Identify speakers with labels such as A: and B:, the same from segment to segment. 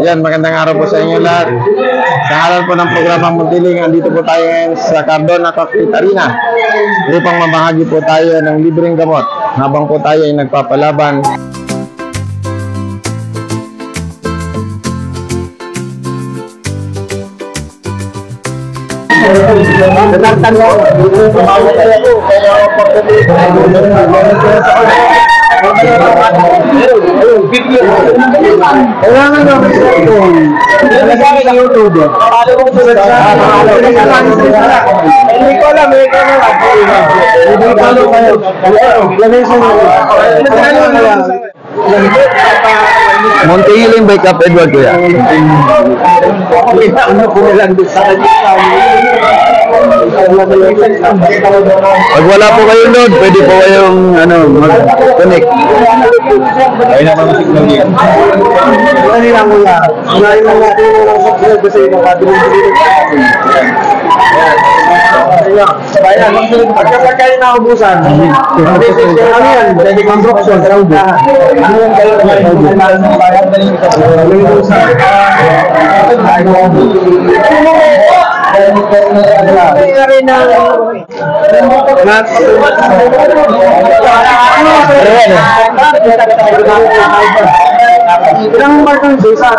A: Yan, magandang araw po sa inyo lahat. Sa ngalan po ng programa Muntiling, andito po tayo ngayon sa Cardona Cockpit Arena upang mamahagi po tayo ng libreng gamot habang po tayo ay nagpapalaban. Muntiling by Cap Edward kuya. Pag wala po kayo load, pwede po kayong mag-connect. Ay na mga signal dito. Ano lang kuya? Unahin lang natin yung subscribe kasi makadulong-dulong. Bayan, pagkapag kayo naubusan, ano yan? Pwede construction, ano yan kayo? Ilang markang sa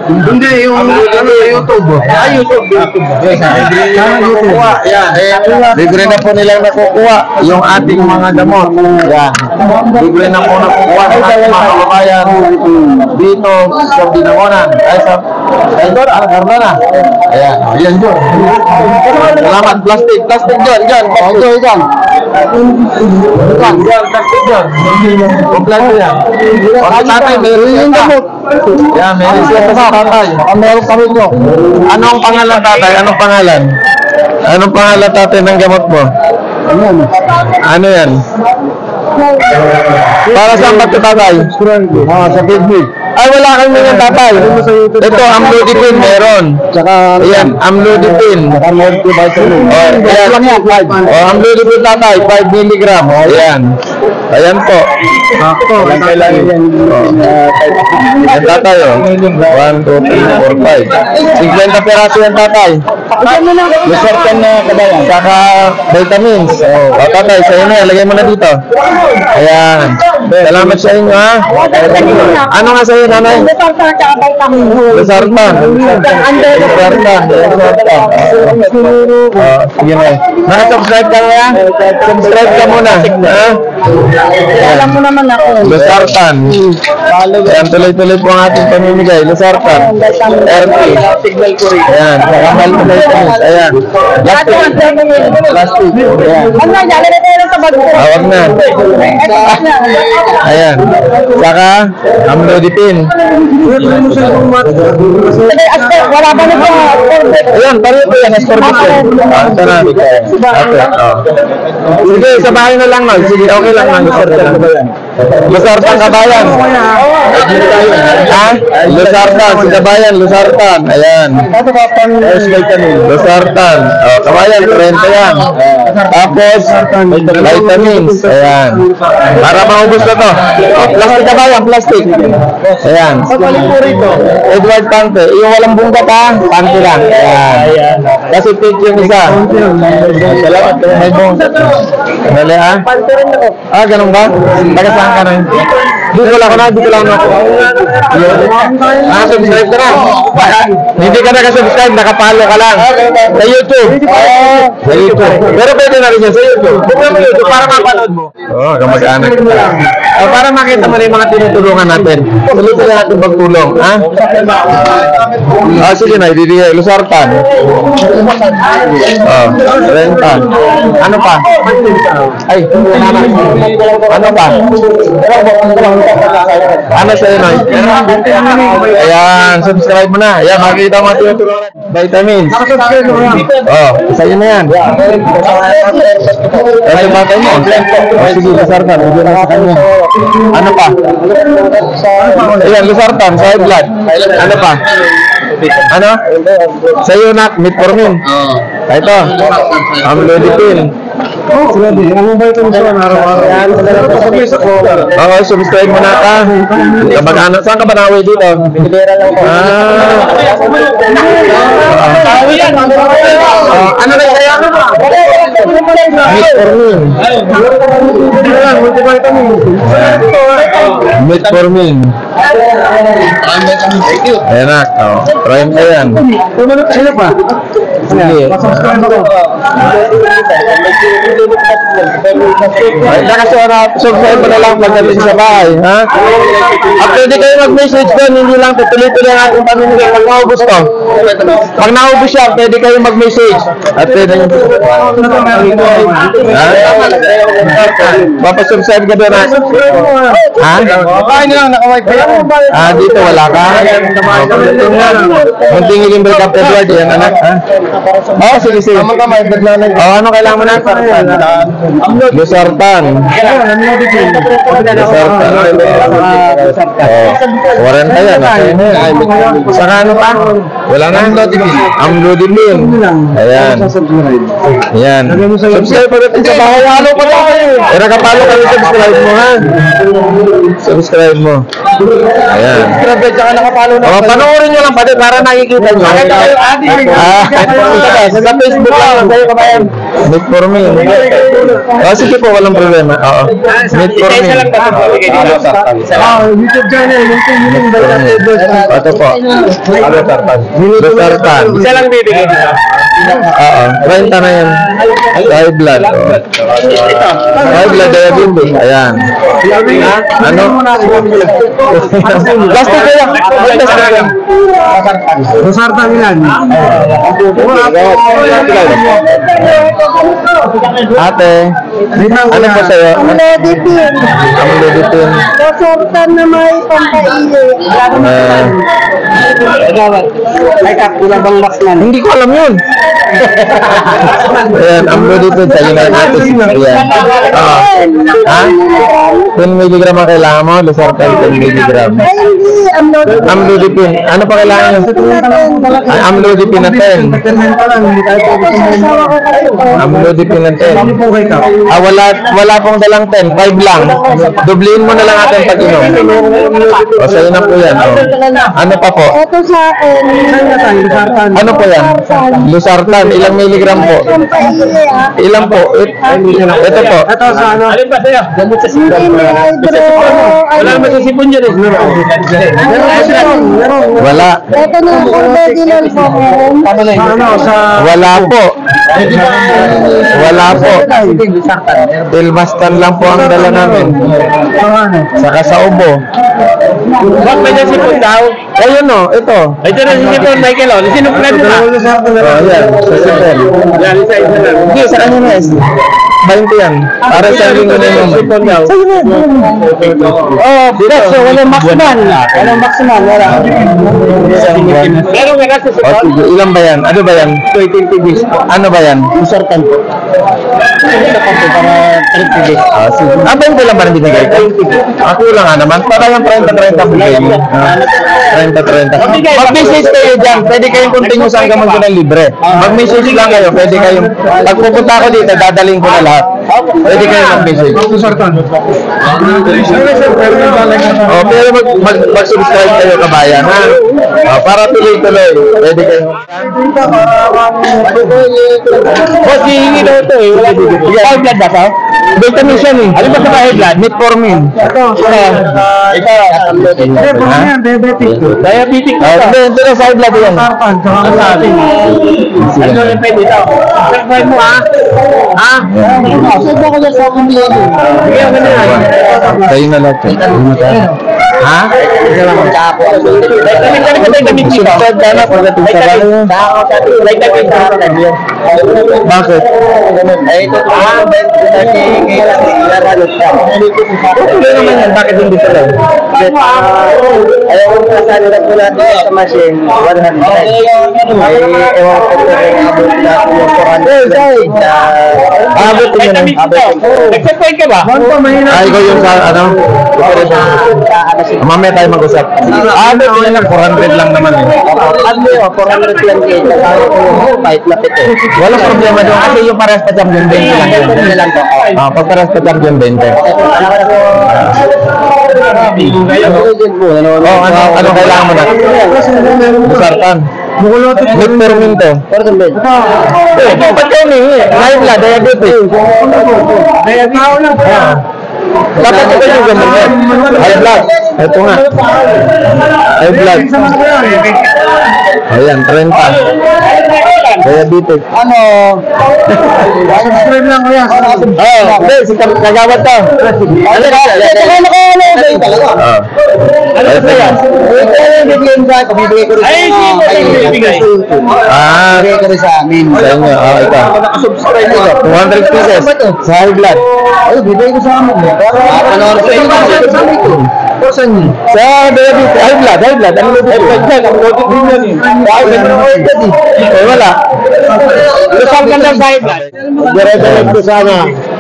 A: Hindi, yung YouTube. YouTube. Libre na po nilang nakukuha yung ating mga gamot. Yan. Libre na po nakukuha ng ating mga kababayan dito sa Binangonan. Ay sa Cardona. Ayan. Ayan dyan. Salamat. Plastic dyan. Dyan. Dyan. Plastic dyan. Kompleto yan. Pag tatay, meron yung gamot. Yan, meron siya sa tatay. Meron kami nyo. Anong pangalan tatay? Anong pangalan? Anong pangalan tatay ng gamot mo? Ano yan? Para saan ba ito tatay? Sa Facebook. Ay, wala kang mga tatay. Ito, amlodipine meron. Ayan, amlodipine. Amlodipine tatay, 5 mg. Ayan. Ayan po. Ayan tatay, 1, 2, 3, 4, 5. 50 peraso yan tatay. Lusertan na kabayan. Saka vitamins. Tatay, sa inyo, lagay mo na dito. Ayan. Salamat sa inyo, ha. Ano nga sa'yo, nanay? Lusertan. Sige na. Naka-subscribe ka nga? Subscribe ka muna.
B: Alam mo naman ako.
A: Lusertan. Ayan, tuloy-tuloy po ang ating pamimigay. Lusertan. RP. Ayan. Ayan. Plastic. Ayan.
B: Ano na, dali na tayo sa bago.
A: Awag na. Ayan. Saka, amlodipine.
B: Wala ba na po?
A: Ayan, pareho yan. Ascorbate. Ito na. Okay. Sige, sa bahay na lang, Mag. Sige, okay lang, Mag. Lusartan Kabayan. Ha? Lusartan, si Kabayan, Lusartan. Ayan. Lusartan. Oh, Kabayan, 30 yan. Tapos, vitamins. Ayan. Para maubos na to. Oh, plastic Kabayan, plastic. Ayan. Edward Pante. Yung walang bungkat ha, Pante lang. Ayan. Kasi take yung isa. Salamat. May bungkat. Dali ha? Ah, ganun ba? Taga saan ka na? Dito lang ako. Ah, subscribe ka na. Hindi ka naka-subscribe, nakapalo ka lang. Sa YouTube. Sa YouTube. Pero pwede na rin siya sa YouTube. Bukla mo YouTube para mapanood mo. Oo, kamag-anak kita. Para makita mo na yung mga tinutulungan natin. Tuloy-tuloy natin pagtulong. Ha? Ah, sige na, ibibigay. Lusartan. Oh, renta. Ano pa? Ay, ano pa? Ano sa'yo, Noy? Ayan, subscribe mo na. Ayan, makikita mo tinutulungan. Vitamins. Oh, sa'yo na yan. Ano ba tayo mo? Oh, sige, Lusartan. Hindi na sa kanya. Ano pa? Ayan, Lusartan, sa high blood. Ano pa? Ano? Sa'yo na, metformin. Ito, amlodipine. Ano ba ito sa araw-araw? Oo, subscribe mo na ka. Kamag-anak, saan ka ba nawi dito? Ano na kaya? Metformin. Ayan na, try mo yan. Ano pa? Sige. Ay, subscribe mo na lang pagdating sa bahay, ha? At pwede kayo mag-message doon, hindi lang tuloy-tuloy ang ating pamimigay. Pag naubos to, pag naubos siya, pwede kayo mag-message. At pwede nyo. Ha? Papasubscribe ka doon, ha? Ha? Kain lang, naka-wifi. Ah, dito wala ka? Munting ilimbre ka, Edward, yan anak, ha? Oo, sige, sige. Ano kailangan mo na? Lusartan. Lusartan. Warren ka yan. Saka ano pa? Wala na. Amlodipine. Ayan. Ayan. Subscribe pa natin sa bahay. Halo pa tayo. Pero kapalo kami subscribe mo, ha? Subscribe mo. Ayan. Panoorin nyo lang pati para nakikita nyo. Sa Facebook lang. Sa'yo kabayan. Metformin. Sige po, walang problema. Oo. Metformin. YouTube channel. Ito po. Lusartan. Isa lang bibigyan. Oo. 30 na yan. High blood. High blood diabetes. Ayan. Ano? Plastic ko yan. Lusartan yan. Ate, ano po sa'yo?
B: Amlodipine.
A: Amlodipine.
B: Lusartan na may pampaihi.
A: Hindi ko alam yun. Ayan, amlodipine sa'yo na natin. Ayan. Ha? 10 mg ang kailangan mo? Lusartan 10 mg.
B: Ay, hindi.
A: Amlodipine. Ano pa kailangan nyo? Ay, amlodipine na 10. Amlodipine na 10. Ah, wala pong dalang 10. 5 lang. Dubliin mo na lang atin pag-inom. O, sa'yo na po yan. O. Ano pa po?
B: Ito sa
A: Ano po yan? Lusartan. Ilang miligram po? Ilang po? Ito po.
B: Ito sa ano? Alin ba sa'yo?
A: Wala naman sa sipon dyan eh. Wala.
B: Ito na ang ordinan po.
A: Wala po. Wala po. Tilmastan lang po ang dala namin. Saka sa ubo. Wag ba niya sipon daw? Ayun no, ito.
C: Ito na si Sipon, Michael, oh. Sinuplan nyo na.
A: Oh, yan. Sa cellphone.
C: Yan, isa na.
A: Hindi, sa kanya na is. 20 yan. Para sa linggo na yung
C: Sipon daw.
B: Oh, so walang maximum. Walang maximum, wala.
C: Pero nga nasa
A: O sige, ilan ba yan? Ano ba yan?
C: 20 TVs.
A: Ano ba yan?
B: Masartan po. Ito po para 30 days.
A: Ah, sige. Ah, 20 lang ba na binigay ko? Ako lang nga naman. Para yung 30-30 bigay mo. 30-30. Mag-message kayo dyan. Pwede kayong continuous hanggang mag ng libre. Mag-message lang kayo. Pwede kayong... Pag pupunta ako dito, dadaling ko na lahat. Pwede kayong mag-message. Oh, pero mag-subscribe kayo kabayan, ha? Oh, para tuloy-tuloy. Pwede kayong...
C: Boss, hihingi daw ito eh. High blood ba ka?
A: Vitamin siya eh.
C: Alin ba sa high blood?
A: Metformin.
C: Diabetic ka.
A: Hindi na sa high blood yan.
C: Ano sabi? Ano yung pwede ito? Subscribe mo ha? Ha?
B: Saan ba ko na sa akin dito?
C: Sige, ako na yan.
A: Kayo na lahat. Ha?
C: Vitamin ka na vitamin dito.
A: Subscribe ka na pagdating sa bahay.
C: Vitamin ka.
A: Bakit? Tuloy naman yan. Bakit hindi tuloy?
B: Ayaw ko kasali na po natin sa machine. 100. Ay, ewan ko po rin abot na yung 400.
A: Abot ko yun.
C: Vitamin dito. Nag-subscribe ka ba?
A: Ay, ikaw yung sa ano? Mamaya tayo mag-usap. Abot ko yun lang. 400 lang naman eh.
B: Ano yun? 400 yan kayo. Kasama ko yung kahit lapit eh.
A: Wala problema doon kasi yung pares pa champion 20 lang yun. Ah, pag pares pa champion 20. Oh, ano kailangan mo na? Busartan. Metformin to. Eh, ba't yun eh? High blood, diabetes. Ah. Dapat ito yung gamot mo. High blood. Ito nga. High blood. Ayan, 30. Diabetes.
B: Ano? Subscribe lang ko yan.
A: Oh, hindi, si kagawad to.
B: Ano ba? Ito ka naka-ano talaga.
A: Ah.
C: Ano ba yan?
B: Ito yung bibigyan ko. Bibigay ko rin sa
C: Ay, hindi mo tayo bibigay.
A: Ah,
B: Bibigay ko rin sa amin.
A: sa inyo. Ah, ito.
B: Nakasubscribe ko.
A: 200 pieces. Sa high blood.
B: Ay, bibigay ko sa amin. Panoorin ko yung sa amin ko. Saan yun?
A: Sa diabetes. High blood, high blood. Ano ba ito?
C: Ang loaded din yan eh.
A: Eh, wala.
C: Lusang ka lang sa high blood.
A: Dire-direct ko sana.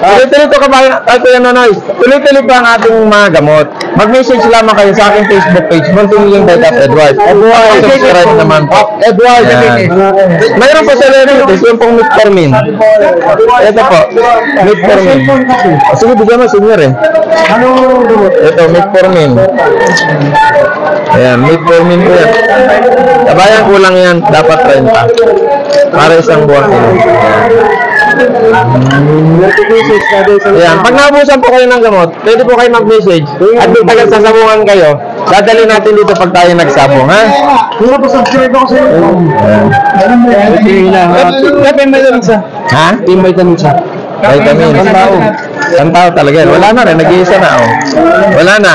A: Tuloy-tuloy to kabayan. Kuya Nonoy. Tuloy-tuloy pa ang ating mga gamot. Mag-message lamang kayo sa aking Facebook page. Munting Bike Up Edward. Subscribe naman po. Edward. Mayroon pa sa diabetes. Yung pong Metformin. Ito po. Metformin. Sige, bigyan mo senior eh. Ito, Metformin. Ayan, Metformin po yan. Kabayan, kulang yan. Dapat 30. Para isang buwan. Ayan, pag naubusan po kayo ng gamot, pwede po kayo mag-message. At may tagal sasabungan kayo, dadali natin dito pag tayo nagsabong, ha?
B: Puro pa subscribe ako sa iyo.
A: Ha?
B: Team vitamin sa.
A: Vitamin. Ang tao talaga yan. Wala na rin, nag-iisa na, oh. Wala na.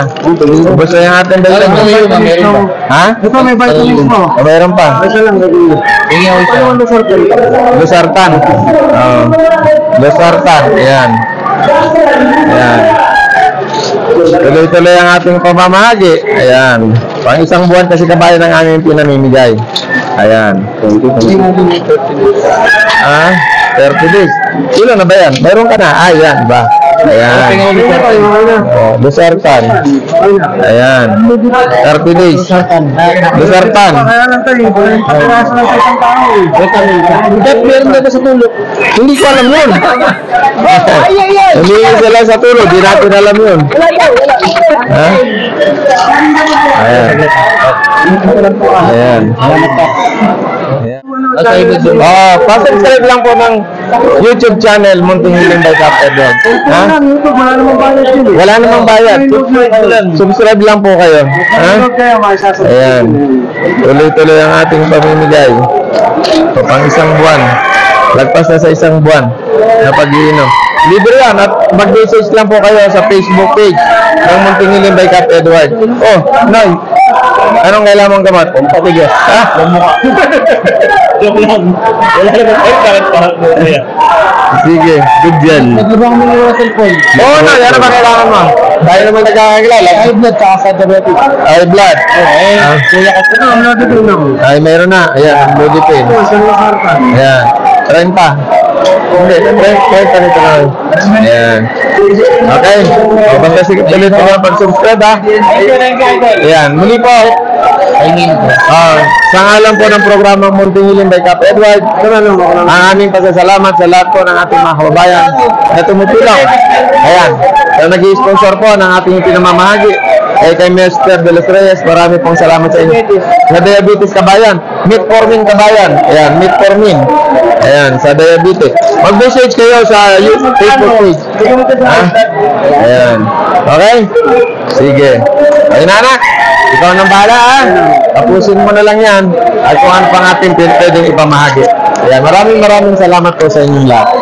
A: Ubus na yung ating dalan. Ha?
B: Ito may vitamins mo.
A: O, meron pa.
B: Isa lang gagawin.
A: Losartan. Oh. Losartan. Ayan. Ayan. Tuloy-tuloy ang ating pamamahagi. Ayan. Pang isang buwan kasi kabayan ang aming pinamimigay. Ayan. Ah, 30 days. Ilan na ba yan? Mayroon ka na? Ah, yan ba? Ayan. Oh, Losartan. Ayan. 30 days. Losartan.
B: Meron na ba sa tulog?
A: Hindi ko alam yun. Hindi sila sa tulo. Di natin alam yun. Ha? Ayan. Ayan. Pa-subscribe lang po ng YouTube channel Munting Hiling Bike Up Edward. Ha?
B: Wala namang bayad yun eh.
A: Wala namang bayad. Subscribe lang po kayo. Ha? Ayan. Tuloy-tuloy ang ating pamimigay. So, pang isang buwan. Lagpas na sa isang buwan na pag-iinom. Libre yan at mag-message lang po kayo sa Facebook page ng Munting Hiling Bike Up Edward. Oh, Noy, Anong kailangan mong gamot?
C: Patigas.
A: Ha?
C: Mukha. Joke lang. Wala naman. Ay, bakit pa?
A: Sige, good yan.
B: Naglabang mo yung cellphone.
A: Oo na, yan ang ba kailangan mo? Tayo naman nagkakakilala.
B: High blood tsaka sa diabetic.
A: High blood.
B: Kuya ka na, ano dito lang.
A: Ay, mayroon na. Ayan, body pain. Ayan. 30. Hindi, 30 nito na. Ayan. Okay. O, basta sige ulit po ang pag-subscribe ha. Ayan, muli po. Sa ngalan po ng programang Munting Hiling by Cap Edward, ang aming pasasalamat sa lahat po ng ating mga kababayan na tumutulong. Ayan, sa nag-i-sponsor po ng ating pinamamahagi ay kay Mr. De Los Reyes, marami pong salamat sa inyo. Sa Diabetes Kabayan, Metformin Kabayan, ayan, Metformin. Ayan, sa diabetes. Mag-message kayo sa Facebook page. Ha? Ayan. Okay? Sige. Ayun na anak. Ikaw nang bahala ha. Tapusin mo na lang yan. At kung ano pang ating pwedeng ipamahagi. Ayan. Maraming salamat po sa inyong lahat.